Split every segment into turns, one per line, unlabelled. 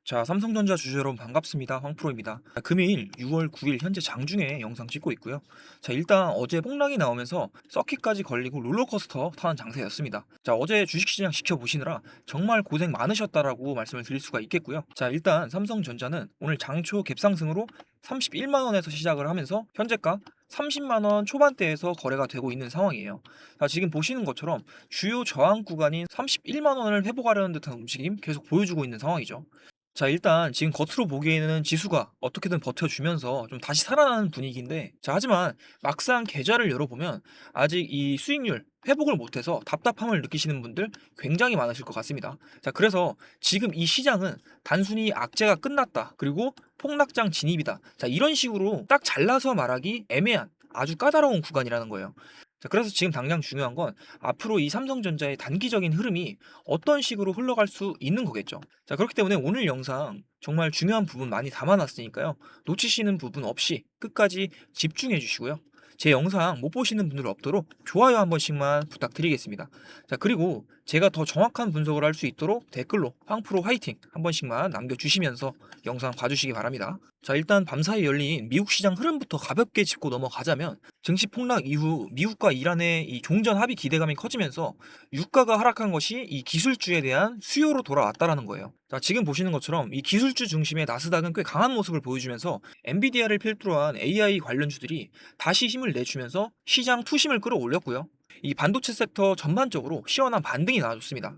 자, 삼성전자 주주 여러분 반갑습니다. 황프로입니다. 자, 금일 6월 9일 현재 장중에 영상 찍고 있고요. 자, 일단 어제 폭락이 나오면서 서킷까지 걸리고 롤러코스터 타는 장세였습니다. 자, 어제 주식시장 지켜보시느라 정말 고생 많으셨다라고 말씀을 드릴 수가 있겠고요. 자, 일단 삼성전자는 오늘 장초 갭상승으로 31만 원에서 시작을 하면서 현재가 30만 원 초반대에서 거래가 되고 있는 상황이에요. 자, 지금 보시는 것처럼 주요 저항 구간인 31만 원을 회복하려는 듯한 움직임 계속 보여주고 있는 상황이죠. 자, 일단 지금 겉으로 보기에는 지수가 어떻게든 버텨주면서 좀 다시 살아나는 분위기인데, 자, 하지만 막상 계좌를 열어보면 아직 이 수익률 회복을 못해서 답답함을 느끼시는 분들 굉장히 많으실 것 같습니다. 자, 그래서 지금 이 시장은 단순히 악재가 끝났다, 그리고 폭락장 진입이다, 자, 이런 식으로 딱 잘라서 말하기 애매한 아주 까다로운 구간이라는 거예요. 자, 그래서 지금 당장 중요한 건 앞으로 이 삼성전자의 단기적인 흐름이 어떤 식으로 흘러갈 수 있는 거겠죠. 자, 그렇기 때문에 오늘 영상 정말 중요한 부분 많이 담아놨으니까요. 놓치시는 부분 없이 끝까지 집중해 주시고요. 제 영상 못 보시는 분들 없도록 좋아요 한 번씩만 부탁드리겠습니다. 자, 그리고 제가 더 정확한 분석을 할 수 있도록 댓글로 황프로 화이팅 한 번씩만 남겨주시면서 영상 봐주시기 바랍니다. 자, 일단 밤사이 열린 미국 시장 흐름부터 가볍게 짚고 넘어가자면, 증시 폭락 이후 미국과 이란의 이 종전 합의 기대감이 커지면서 유가가 하락한 것이 이 기술주에 대한 수요로 돌아왔다라는 거예요. 자, 지금 보시는 것처럼 이 기술주 중심의 나스닥은 꽤 강한 모습을 보여주면서 엔비디아를 필두로 한 AI 관련주들이 다시 힘을 내주면서 시장 투심을 끌어올렸고요. 이 반도체 섹터 전반적으로 시원한 반등이 나와줬습니다.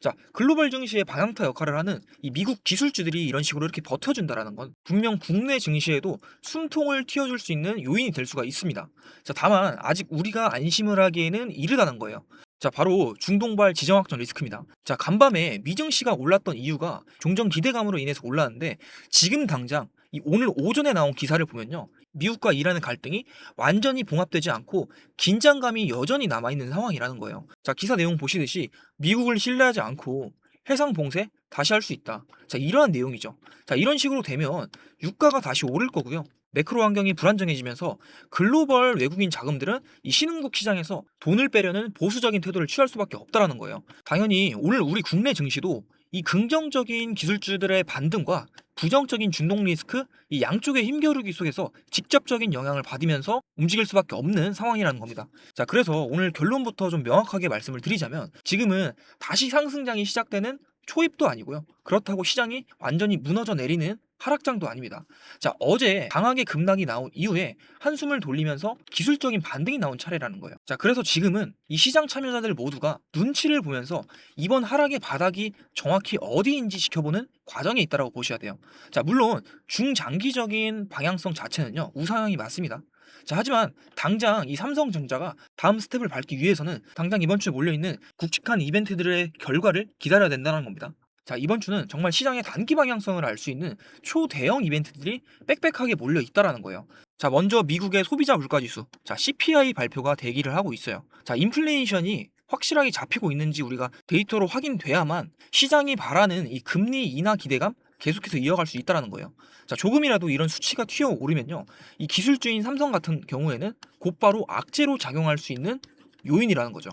자, 글로벌 증시의 방향타 역할을 하는 이 미국 기술주들이 이런 식으로 이렇게 버텨준다라는 건 분명 국내 증시에도 숨통을 틔워줄 수 있는 요인이 될 수가 있습니다. 자, 다만 아직 우리가 안심을 하기에는 이르다는 거예요. 자, 바로 중동발 지정학적 리스크입니다. 자, 간밤에 미증시가 올랐던 이유가 종전 기대감으로 인해서 올랐는데, 지금 당장 이 오늘 오전에 나온 기사를 보면요, 미국과 이란의 갈등이 완전히 봉합되지 않고 긴장감이 여전히 남아있는 상황이라는 거예요. 자, 기사 내용 보시듯이 미국을 신뢰하지 않고 해상 봉쇄 다시 할 수 있다, 자, 이러한 내용이죠. 자, 이런 식으로 되면 유가가 다시 오를 거고요. 매크로 환경이 불안정해지면서 글로벌 외국인 자금들은 이 신흥국 시장에서 돈을 빼려는 보수적인 태도를 취할 수밖에 없다라는 거예요. 당연히 오늘 우리 국내 증시도 이 긍정적인 기술주들의 반등과 부정적인 중동 리스크, 이 양쪽의 힘겨루기 속에서 직접적인 영향을 받으면서 움직일 수밖에 없는 상황이라는 겁니다. 자, 그래서 오늘 결론부터 좀 명확하게 말씀을 드리자면, 지금은 다시 상승장이 시작되는 초입도 아니고요, 그렇다고 시장이 완전히 무너져 내리는 하락장도 아닙니다. 자, 어제 강하게 급락이 나온 이후에 한숨을 돌리면서 기술적인 반등이 나온 차례라는 거예요. 자, 그래서 지금은 이 시장 참여자들 모두가 눈치를 보면서 이번 하락의 바닥이 정확히 어디인지 지켜보는 과정에 있다라고 보셔야 돼요. 자, 물론 중장기적인 방향성 자체는요, 우상향이 맞습니다. 자, 하지만 당장 이 삼성전자가 다음 스텝을 밟기 위해서는 당장 이번 주에 몰려있는 굵직한 이벤트들의 결과를 기다려야 된다는 겁니다. 자, 이번 주는 정말 시장의 단기 방향성을 알 수 있는 초대형 이벤트들이 빽빽하게 몰려 있다라는 거예요. 자, 먼저 미국의 소비자 물가지수, 자, CPI 발표가 대기를 하고 있어요. 자, 인플레이션이 확실하게 잡히고 있는지 우리가 데이터로 확인돼야만 시장이 바라는 이 금리 인하 기대감 계속해서 이어갈 수 있다라는 거예요. 자, 조금이라도 이런 수치가 튀어오르면요, 이 기술주인 삼성 같은 경우에는 곧바로 악재로 작용할 수 있는 요인이라는 거죠.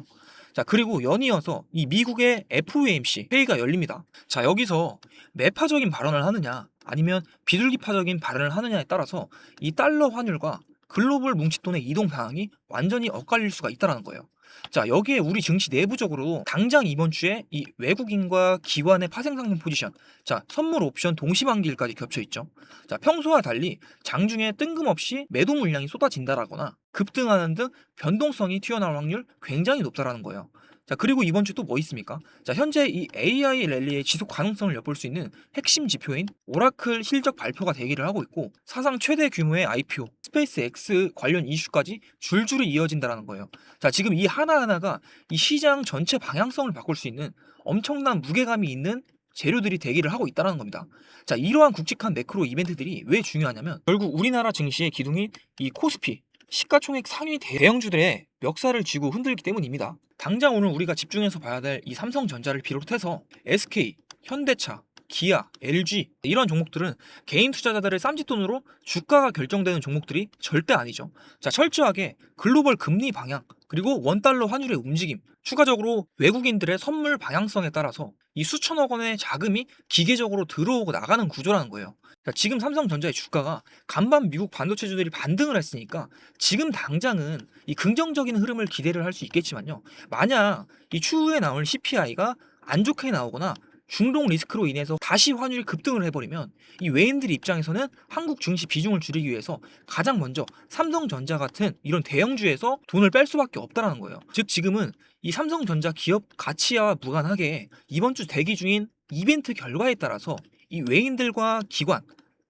자, 그리고 연이어서 이 미국의 FOMC 회의가 열립니다. 자, 여기서 매파적인 발언을 하느냐 아니면 비둘기파적인 발언을 하느냐에 따라서 이 달러 환율과 글로벌 뭉칫돈의 이동 방향이 완전히 엇갈릴 수가 있다는 거예요. 자, 여기에 우리 증시 내부적으로 당장 이번 주에 이 외국인과 기관의 파생상품 포지션, 자, 선물 옵션 동시만기일까지 겹쳐 있죠. 자, 평소와 달리 장중에 뜬금없이 매도 물량이 쏟아진다라거나 급등하는 등 변동성이 튀어나올 확률 굉장히 높다라는 거예요. 자, 그리고 이번 주 또 뭐 있습니까? 자, 현재 이 AI 랠리의 지속 가능성을 엿볼 수 있는 핵심 지표인 오라클 실적 발표가 대기를 하고 있고, 사상 최대 규모의 IPO, 스페이스 X 관련 이슈까지 줄줄이 이어진다라는 거예요. 자, 지금 이 하나하나가 이 시장 전체 방향성을 바꿀 수 있는 엄청난 무게감이 있는 재료들이 대기를 하고 있다는 겁니다. 자, 이러한 굵직한 매크로 이벤트들이 왜 중요하냐면, 결국 우리나라 증시의 기둥인 이 코스피, 시가총액 상위 대형주들의 멱살을 쥐고 흔들기 때문입니다. 당장 오늘 우리가 집중해서 봐야 될 이 삼성전자를 비롯해서 SK, 현대차, 기아, LG 이런 종목들은 개인 투자자들의 쌈짓돈으로 주가가 결정되는 종목들이 절대 아니죠. 자, 철저하게 글로벌 금리 방향, 그리고 원달러 환율의 움직임, 추가적으로 외국인들의 선물 방향성에 따라서 이 수천억 원의 자금이 기계적으로 들어오고 나가는 구조라는 거예요. 자, 지금 삼성전자의 주가가 간밤 미국 반도체주들이 반등을 했으니까 지금 당장은 이 긍정적인 흐름을 기대를 할 수 있겠지만요. 만약 이 추후에 나올 CPI가 안 좋게 나오거나 중동 리스크로 인해서 다시 환율이 급등을 해버리면 이 외인들 입장에서는 한국 증시 비중을 줄이기 위해서 가장 먼저 삼성전자 같은 이런 대형주에서 돈을 뺄 수밖에 없다라는 거예요. 즉 지금은 이 삼성전자 기업 가치와 무관하게 이번 주 대기 중인 이벤트 결과에 따라서 이 외인들과 기관,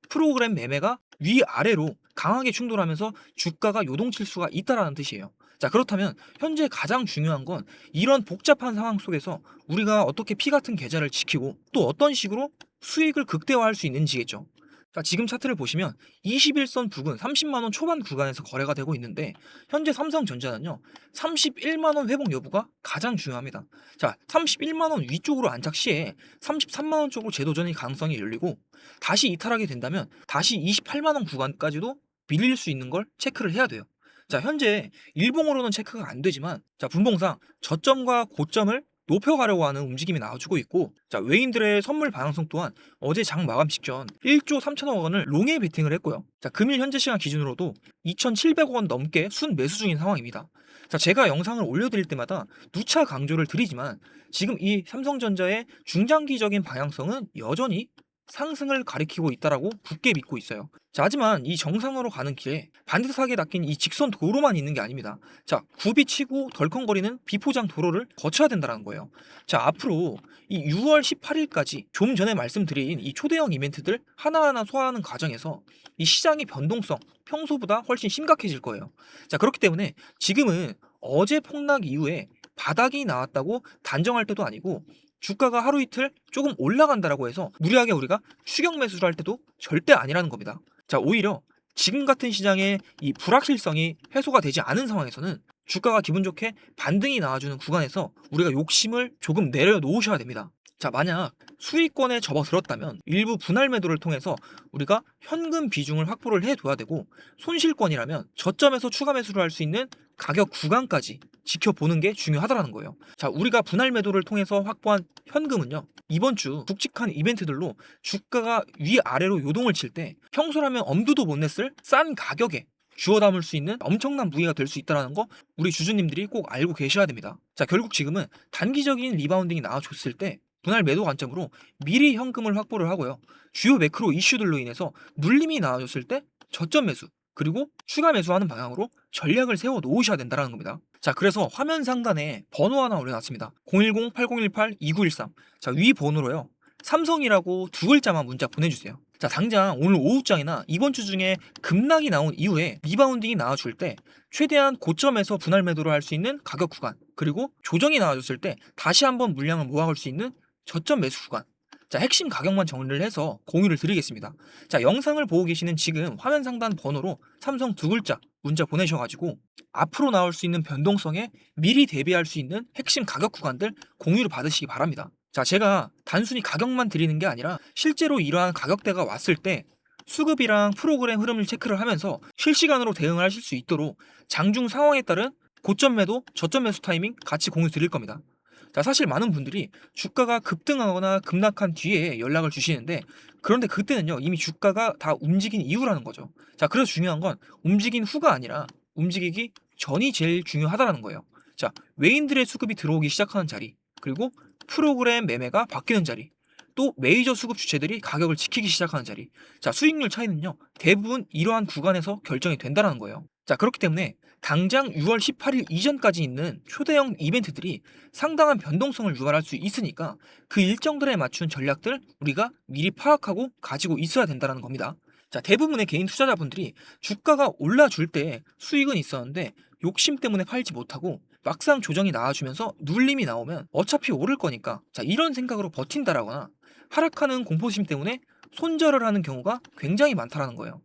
프로그램 매매가 위아래로 강하게 충돌하면서 주가가 요동칠 수가 있다라는 뜻이에요. 자, 그렇다면 현재 가장 중요한 건 이런 복잡한 상황 속에서 우리가 어떻게 피 같은 계좌를 지키고 또 어떤 식으로 수익을 극대화할 수 있는지겠죠. 자, 지금 차트를 보시면 21선 부근 30만 원 초반 구간에서 거래가 되고 있는데 현재 삼성전자는요 31만 원 회복 여부가 가장 중요합니다. 자, 31만 원 위쪽으로 안착 시에 33만 원 쪽으로 재도전의 가능성이 열리고 다시 이탈하게 된다면 다시 28만 원 구간까지도 밀릴 수 있는 걸 체크를 해야 돼요. 자, 현재 일봉으로는 체크가 안 되지만 자, 분봉상 저점과 고점을 높여가려고 하는 움직임이 나와주고 있고 자, 외인들의 선물 방향성 또한 어제 장 마감 직전 1조 3천억 원을 롱에 베팅을 했고요. 자, 금일 현재 시간 기준으로도 2,700억 원 넘게 순 매수 중인 상황입니다. 자, 제가 영상을 올려드릴 때마다 누차 강조를 드리지만 지금 이 삼성전자의 중장기적인 방향성은 여전히 상승을 가리키고 있다라고 굳게 믿고 있어요. 자, 하지만 이 정상으로 가는 길에 반듯하게 닦인 이 직선 도로만 있는 게 아닙니다. 자, 굽이 치고 덜컹거리는 비포장 도로를 거쳐야 된다는 거예요. 자, 앞으로 이 6월 18일까지 좀 전에 말씀드린 이 초대형 이벤트들 하나하나 소화하는 과정에서 이 시장의 변동성 평소보다 훨씬 심각해질 거예요. 자, 그렇기 때문에 지금은 어제 폭락 이후에 바닥이 나왔다고 단정할 때도 아니고 주가가 하루 이틀 조금 올라간다라고 해서 무리하게 우리가 추격 매수를 할 때도 절대 아니라는 겁니다. 자, 오히려 지금 같은 시장의 이 불확실성이 해소가 되지 않은 상황에서는 주가가 기분 좋게 반등이 나와주는 구간에서 우리가 욕심을 조금 내려놓으셔야 됩니다. 자, 만약 수익권에 접어들었다면 일부 분할 매도를 통해서 우리가 현금 비중을 확보를 해둬야 되고 손실권이라면 저점에서 추가 매수를 할 수 있는 가격 구간까지 지켜보는 게 중요하다라는 거예요. 자, 우리가 분할 매도를 통해서 확보한 현금은요 이번 주 굵직한 이벤트들로 주가가 위아래로 요동을 칠 때 평소라면 엄두도 못 냈을 싼 가격에 주워 담을 수 있는 엄청난 무기가 될 수 있다는 거 우리 주주님들이 꼭 알고 계셔야 됩니다. 자, 결국 지금은 단기적인 리바운딩이 나와줬을 때 분할 매도 관점으로 미리 현금을 확보를 하고요. 주요 매크로 이슈들로 인해서 눌림이 나와줬을 때 저점 매수 그리고 추가 매수하는 방향으로 전략을 세워 놓으셔야 된다는 겁니다. 자, 그래서 화면 상단에 번호 하나 올려놨습니다. 010-8018-2913. 자, 위 번호로요 삼성이라고 두 글자만 문자 보내주세요. 자, 당장 오늘 오후장이나 이번 주 중에 급락이 나온 이후에 리바운딩이 나와줄 때 최대한 고점에서 분할 매도를 할 수 있는 가격 구간 그리고 조정이 나와줬을 때 다시 한번 물량을 모아갈 수 있는 저점 매수 구간, 자, 핵심 가격만 정리를 해서 공유를 드리겠습니다. 자, 영상을 보고 계시는 지금 화면 상단 번호로 삼성 두 글자 문자 보내셔가지고 앞으로 나올 수 있는 변동성에 미리 대비할 수 있는 핵심 가격 구간들 공유를 받으시기 바랍니다. 자, 제가 단순히 가격만 드리는 게 아니라 실제로 이러한 가격대가 왔을 때 수급이랑 프로그램 흐름을 체크를 하면서 실시간으로 대응을 하실 수 있도록 장중 상황에 따른 고점 매도, 저점 매수 타이밍 같이 공유 드릴 겁니다. 자, 사실 많은 분들이 주가가 급등하거나 급락한 뒤에 연락을 주시는데 그런데 그때는요 이미 주가가 다 움직인 이후라는 거죠. 자, 그래서 중요한 건 움직인 후가 아니라 움직이기 전이 제일 중요하다는 거예요. 자, 외인들의 수급이 들어오기 시작하는 자리 그리고 프로그램 매매가 바뀌는 자리 또 메이저 수급 주체들이 가격을 지키기 시작하는 자리, 자, 수익률 차이는요 대부분 이러한 구간에서 결정이 된다는 거예요. 자, 그렇기 때문에 당장 6월 18일 이전까지 있는 초대형 이벤트들이 상당한 변동성을 유발할 수 있으니까 그 일정들에 맞춘 전략들 우리가 미리 파악하고 가지고 있어야 된다는 겁니다. 자, 대부분의 개인 투자자분들이 주가가 올라줄 때 수익은 있었는데 욕심 때문에 팔지 못하고 막상 조정이 나와주면서 눌림이 나오면 어차피 오를 거니까 자, 이런 생각으로 버틴다라거나 하락하는 공포심 때문에 손절을 하는 경우가 굉장히 많다라는 거예요.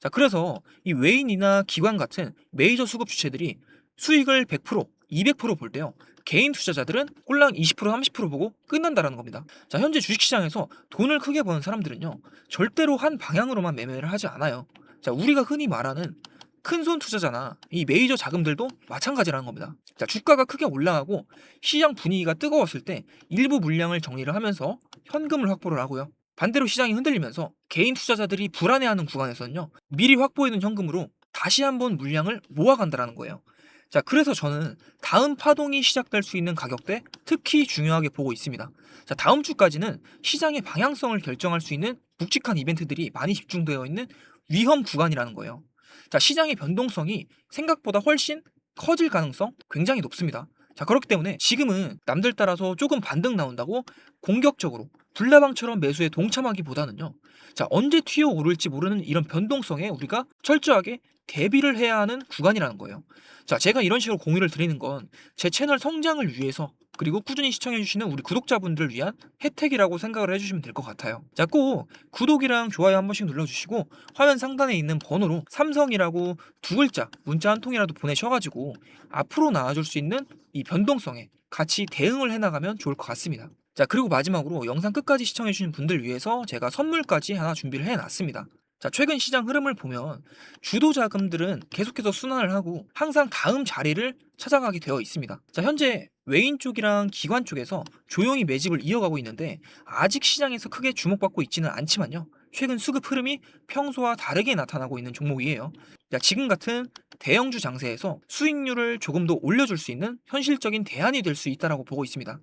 자, 그래서 이 외인이나 기관 같은 메이저 수급 주체들이 수익을 100%, 200% 볼 때요 개인 투자자들은 꼴랑 20% 30% 보고 끝난다라는 겁니다. 자, 현재 주식시장에서 돈을 크게 버는 사람들은요, 절대로 한 방향으로만 매매를 하지 않아요. 자, 우리가 흔히 말하는 큰손 투자자나 이 메이저 자금들도 마찬가지라는 겁니다. 자, 주가가 크게 올라가고 시장 분위기가 뜨거웠을 때 일부 물량을 정리를 하면서 현금을 확보를 하고요. 반대로 시장이 흔들리면서 개인 투자자들이 불안해하는 구간에서는요, 미리 확보해둔 현금으로 다시 한번 물량을 모아간다라는 거예요. 자, 그래서 저는 다음 파동이 시작될 수 있는 가격대 특히 중요하게 보고 있습니다. 자, 다음 주까지는 시장의 방향성을 결정할 수 있는 묵직한 이벤트들이 많이 집중되어 있는 위험 구간이라는 거예요. 자, 시장의 변동성이 생각보다 훨씬 커질 가능성 굉장히 높습니다. 자, 그렇기 때문에 지금은 남들 따라서 조금 반등 나온다고 공격적으로 불나방처럼 매수에 동참하기보다는요, 자, 언제 튀어 오를지 모르는 이런 변동성에 우리가 철저하게 대비를 해야 하는 구간이라는 거예요. 자, 제가 이런 식으로 공유를 드리는 건 제 채널 성장을 위해서, 그리고 꾸준히 시청해주시는 우리 구독자분들을 위한 혜택이라고 생각을 해주시면 될 것 같아요. 자, 꼭 구독이랑 좋아요 한 번씩 눌러주시고 화면 상단에 있는 번호로 삼성이라고 두 글자 문자 한 통이라도 보내셔가지고 앞으로 나아줄 수 있는 이 변동성에 같이 대응을 해나가면 좋을 것 같습니다. 자, 그리고 마지막으로 영상 끝까지 시청해주신 분들 위해서 제가 선물까지 하나 준비를 해놨습니다. 자, 최근 시장 흐름을 보면 주도 자금들은 계속해서 순환을 하고 항상 다음 자리를 찾아가게 되어 있습니다. 자, 현재 외인 쪽이랑 기관 쪽에서 조용히 매집을 이어가고 있는데 아직 시장에서 크게 주목받고 있지는 않지만요, 최근 수급 흐름이 평소와 다르게 나타나고 있는 종목이에요. 자, 지금 같은 대형주 장세에서 수익률을 조금 더 올려줄 수 있는 현실적인 대안이 될 수 있다고 보고 있습니다.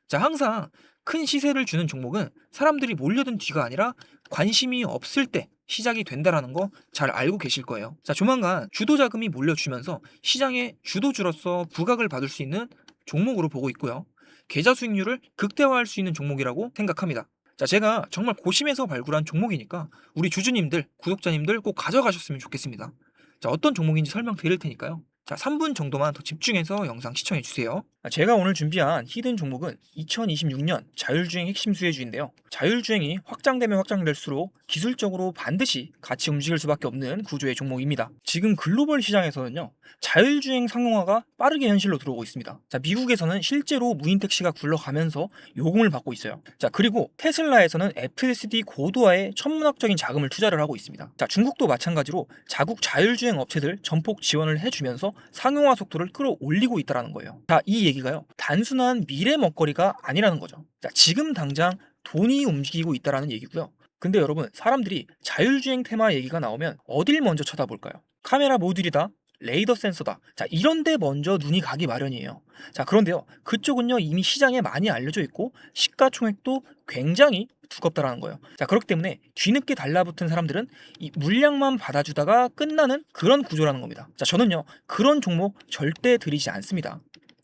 자, 항상 큰 시세를 주는 종목은 사람들이 몰려든 뒤가 아니라 관심이 없을 때 시작이 된다라는 거 잘 알고 계실 거예요. 자, 조만간 주도 자금이 몰려주면서 시장의 주도주로서 부각을 받을 수 있는 종목으로 보고 있고요. 계좌 수익률을 극대화할 수 있는 종목이라고 생각합니다. 자, 제가 정말 고심해서 발굴한 종목이니까 우리 주주님들, 구독자님들 꼭 가져가셨으면 좋겠습니다. 자, 어떤 종목인지 설명드릴 테니까요. 자, 3분 정도만 더 집중해서 영상 시청해 주세요. 제가 오늘 준비한 히든 종목은 2026년 자율주행 핵심 수혜주인데요. 자율주행이 확장되면 확장될수록 기술적으로 반드시 같이 움직일 수밖에 없는 구조의 종목입니다. 지금 글로벌 시장에서는요, 자율주행 상용화가 빠르게 현실로 들어오고 있습니다. 자, 미국에서는 실제로 무인 택시가 굴러가면서 요금을 받고 있어요. 자, 그리고 테슬라에서는 FSD 고도화에 천문학적인 자금을 투자를 하고 있습니다. 자, 중국도 마찬가지로 자국 자율주행 업체들 전폭 지원을 해주면서 상용화 속도를 끌어올리고 있다는 거예요. 자, 이 얘기가요, 단순한 미래 먹거리가 아니라는 거죠. 자, 지금 당장 돈이 움직이고 있다는 얘기고요. 근데 여러분, 사람들이 자율주행 테마 얘기가 나오면 어딜 먼저 쳐다볼까요? 카메라 모듈이다, 레이더 센서다, 자, 이런데 먼저 눈이 가기 마련이에요. 자, 그런데요, 그쪽은요 이미 시장에 많이 알려져 있고 시가총액도 굉장히 두껍다라는 거예요. 자, 그렇기 때문에 뒤늦게 달라붙은 사람들은 이 물량만 받아주다가 끝나는 그런 구조라는 겁니다. 자, 저는요 그런 종목 절대 들이지 않습니다.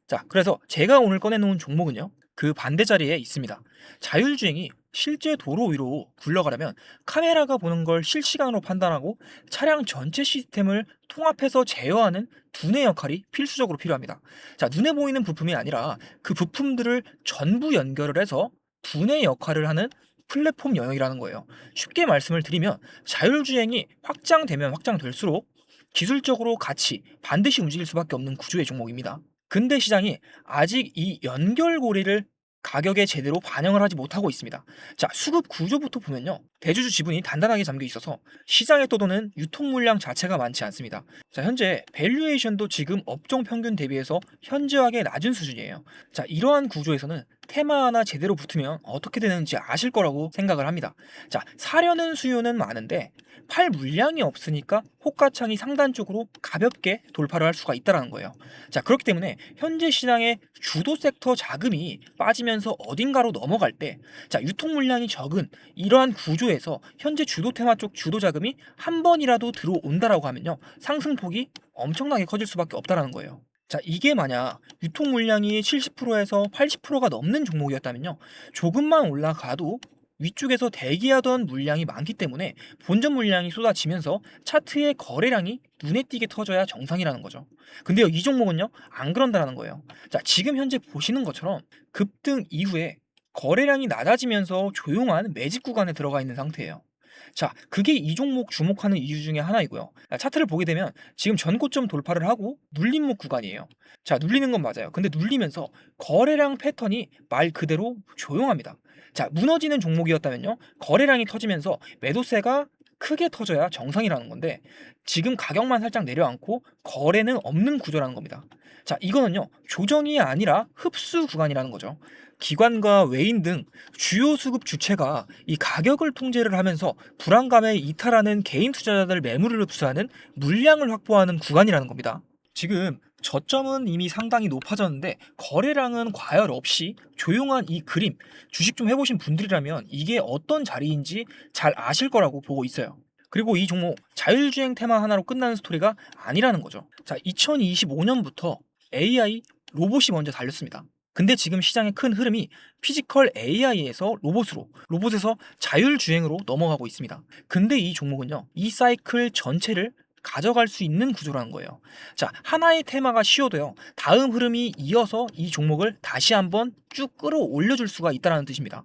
자, 그래서 제가 오늘 꺼내놓은 종목은요, 그 반대 자리에 있습니다. 자율주행이 실제 도로 위로 굴러가려면 카메라가 보는 걸 실시간으로 판단하고 차량 전체 시스템을 통합해서 제어하는 두뇌 역할이 필수적으로 필요합니다. 자, 눈에 보이는 부품이 아니라 그 부품들을 전부 연결을 해서 두뇌 역할을 하는 플랫폼 영역이라는 거예요. 쉽게 말씀을 드리면 자율주행이 확장되면 확장될수록 기술적으로 같이 반드시 움직일 수밖에 없는 구조의 종목입니다. 근데 시장이 아직 이 연결고리를 가격에 제대로 반영을 하지 못하고 있습니다. 자, 수급 구조부터 보면요, 대주주 지분이 단단하게 잠겨 있어서 시장에 떠도는 유통 물량 자체가 많지 않습니다. 자, 현재 밸류에이션도 지금 업종 평균 대비해서 현저하게 낮은 수준이에요. 자, 이러한 구조에서는 테마 하나 제대로 붙으면 어떻게 되는지 아실 거라고 생각을 합니다. 자, 사려는 수요는 많은데 팔 물량이 없으니까 호가창이 상단 쪽으로 가볍게 돌파를 할 수가 있다는 거예요. 자, 그렇기 때문에 현재 시장의 주도 섹터 자금이 빠지면서 어딘가로 넘어갈 때, 자, 유통 물량이 적은 이러한 구조에서 현재 주도 테마 쪽 주도 자금이 한 번이라도 들어온다라고 하면요, 상승폭이 엄청나게 커질 수밖에 없다라는 거예요. 자, 이게 만약 유통 물량이 70%에서 80%가 넘는 종목이었다면요, 조금만 올라가도 위쪽에서 대기하던 물량이 많기 때문에 본전 물량이 쏟아지면서 차트의 거래량이 눈에 띄게 터져야 정상이라는 거죠. 근데요, 이 종목은요 안 그런다라는 거예요. 자, 지금 현재 보시는 것처럼 급등 이후에 거래량이 낮아지면서 조용한 매집 구간에 들어가 있는 상태예요. 자, 그게 이 종목 주목하는 이유 중에 하나이고요. 차트를 보게 되면 지금 전고점 돌파를 하고 눌림목 구간이에요. 자, 눌리는 건 맞아요. 근데 눌리면서 거래량 패턴이 말 그대로 조용합니다. 자, 무너지는 종목이었다면요. 거래량이 터지면서 매도세가 크게 터져야 정상이라는 건데 지금 가격만 살짝 내려앉고 거래는 없는 구조라는 겁니다. 자, 이거는요. 조정이 아니라 흡수 구간이라는 거죠. 기관과 외인 등 주요 수급 주체가 이 가격을 통제를 하면서 불안감에 이탈하는 개인 투자자들 매물을 흡수하는 물량을 확보하는 구간이라는 겁니다. 지금 저점은 이미 상당히 높아졌는데 거래량은 과열 없이 조용한 이 그림, 주식 좀 해보신 분들이라면 이게 어떤 자리인지 잘 아실 거라고 보고 있어요. 그리고 이 종목 자율주행 테마 하나로 끝나는 스토리가 아니라는 거죠. 자, 2025년부터 AI 로봇이 먼저 달렸습니다. 근데 지금 시장의 큰 흐름이 피지컬 AI에서 로봇으로, 로봇에서 자율주행으로 넘어가고 있습니다. 근데 이 종목은요, 이 사이클 전체를 가져갈 수 있는 구조라는 거예요. 자, 하나의 테마가 쉬어도요, 다음 흐름이 이어서 이 종목을 다시 한번 쭉 끌어올려줄 수가 있다는 뜻입니다.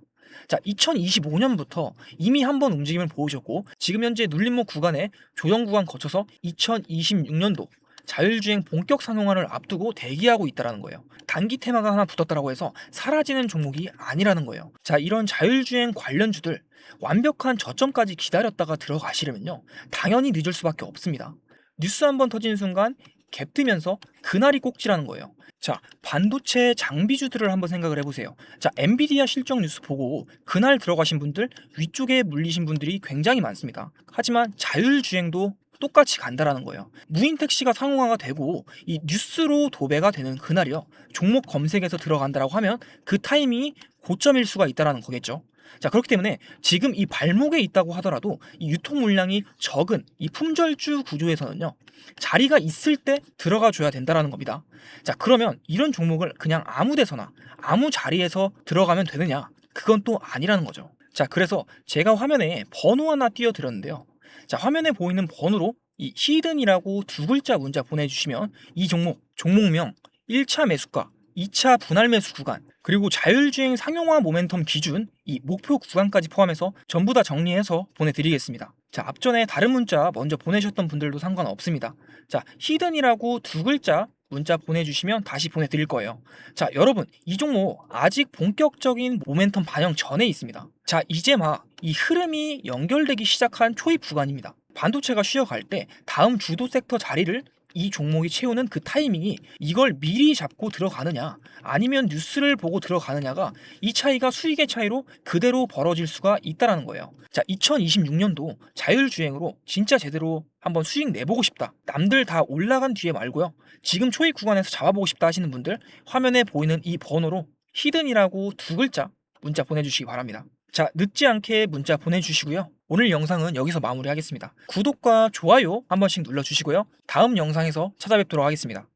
자, 2025년부터 이미 한번 움직임을 보여줬고, 지금 현재 눌림목 구간에 조정 구간 거쳐서 2026년도 자율주행 본격 상용화를 앞두고 대기하고 있다는 거예요. 단기 테마가 하나 붙었다고 해서 사라지는 종목이 아니라는 거예요. 자, 이런 자율주행 관련주들 완벽한 저점까지 기다렸다가 들어가시려면요, 당연히 늦을 수밖에 없습니다. 뉴스 한번 터지는 순간 갭 뜨면서 그날이 꼭지라는 거예요. 자, 반도체 장비주들을 한번 생각을 해보세요. 자, 엔비디아 실적 뉴스 보고 그날 들어가신 분들, 위쪽에 물리신 분들이 굉장히 많습니다. 하지만 자율주행도 똑같이 간다라는 거예요. 무인 택시가 상용화가 되고 이 뉴스로 도배가 되는 그날이요, 종목 검색에서 들어간다라고 하면 그 타이밍이 고점일 수가 있다라는 거겠죠. 자, 그렇기 때문에 지금 이 발목에 있다고 하더라도 이 유통 물량이 적은 이 품절주 구조에서는요, 자리가 있을 때 들어가 줘야 된다라는 겁니다. 자, 그러면 이런 종목을 그냥 아무 데서나 아무 자리에서 들어가면 되느냐? 그건 또 아니라는 거죠. 자, 그래서 제가 화면에 번호 하나 띄워 드렸는데요. 자, 화면에 보이는 번호로 이 히든이라고 두 글자 문자 보내주시면 이 종목명 1차 매수가, 2차 분할 매수 구간, 그리고 자율주행 상용화 모멘텀 기준 이 목표 구간까지 포함해서 전부 다 정리해서 보내드리겠습니다. 자, 앞전에 다른 문자 먼저 보내셨던 분들도 상관없습니다. 자, 히든이라고 두 글자 문자 보내주시면 다시 보내드릴 거예요. 자, 여러분, 이 종목 아직 본격적인 모멘텀 반영 전에 있습니다. 자, 이제 막 이 흐름이 연결되기 시작한 초입 구간입니다. 반도체가 쉬어갈 때 다음 주도 섹터 자리를 이 종목이 채우는 그 타이밍이 이걸 미리 잡고 들어가느냐 아니면 뉴스를 보고 들어가느냐가 이 차이가 수익의 차이로 그대로 벌어질 수가 있다는 거예요. 자, 2026년도 자율주행으로 진짜 제대로 한번 수익 내보고 싶다, 남들 다 올라간 뒤에 말고요, 지금 초입 구간에서 잡아보고 싶다 하시는 분들, 화면에 보이는 이 번호로 히든이라고 두 글자 문자 보내주시기 바랍니다. 자, 늦지 않게 문자 보내주시고요. 오늘 영상은 여기서 마무리하겠습니다. 구독과 좋아요 한 번씩 눌러주시고요. 다음 영상에서 찾아뵙도록 하겠습니다.